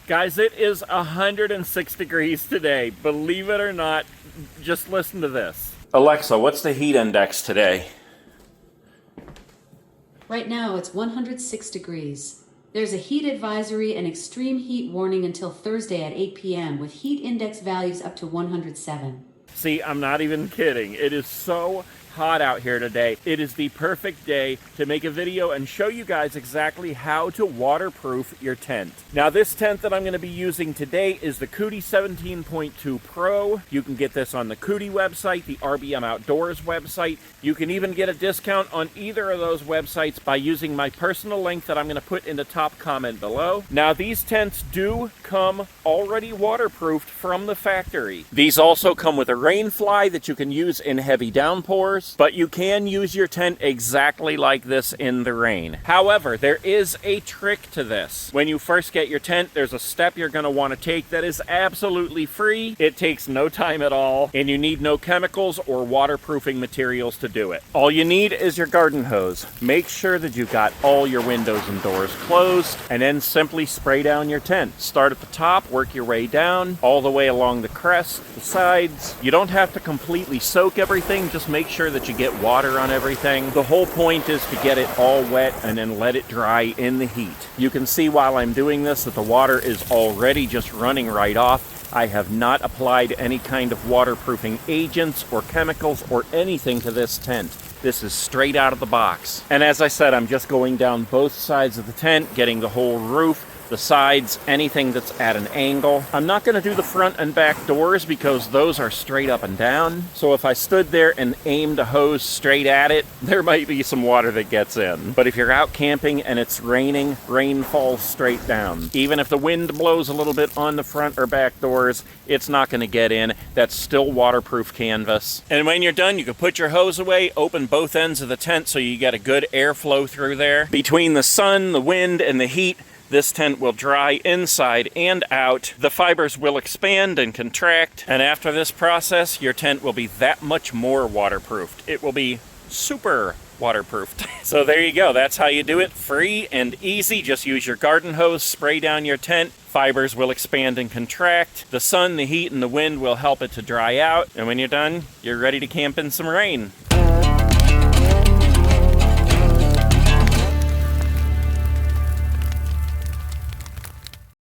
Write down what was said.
Guys, it is 106 degrees today. Believe it or not, just listen to this. Alexa, what's the heat index today? Right now it's 106 degrees. There's a heat advisory and extreme heat warning until Thursday at 8 p.m. with heat index values up to 107. See, I'm not even kidding. It is so hot out here today. It is the perfect day to make a video and show you guys exactly how to waterproof your tent. Now, this tent that I'm going to be using today is the Coody 17.2 Pro. You can get this on the Coody website, the RBM Outdoors website. You can even get a discount on either of those websites by using my personal link that I'm going to put in the top comment below. Now, these tents do come already waterproofed from the factory. These also come with a rain fly that you can use in heavy downpours, but you can use your tent exactly like this in the rain. However, there is a trick to this. When you first get your tent, there's a step you're going to want to take that is absolutely free. It takes no time at all, and you need no chemicals or waterproofing materials to do it. All you need is your garden hose. Make sure that you've got all your windows and doors closed, and then simply spray down your tent. Start at the top, work your way down, all the way along the crest, the sides. You don't have to completely soak everything, just make sure that you get water on everything. The whole point is to get it all wet and then let it dry in the heat. You can see while I'm doing this that the water is already just running right off. I have not applied any kind of waterproofing agents or chemicals or anything to this tent. This is straight out of the box. And as I said, I'm just going down both sides of the tent, getting the whole roof, the sides, anything that's at an angle. I'm not going to do the front and back doors because those are straight up and down. So if I stood there and aimed a hose straight at it, there might be some water that gets in. But if you're out camping and it's raining, rain falls straight down. Even if the wind blows a little bit on the front or back doors, it's not going to get in. That's still waterproof canvas. And when you're done, you can put your hose away, open both ends of the tent so you get a good airflow through there. Between the sun, the wind, and the heat, this tent will dry inside and out. The fibers will expand and contract, and after this process, your tent will be that much more waterproofed. It will be super waterproofed. So there you go. That's how you do it. Free and easy. Just use your garden hose, spray down your tent. Fibers will expand and contract. The sun, the heat, and the wind will help it to dry out. And when you're done, you're ready to camp in some rain.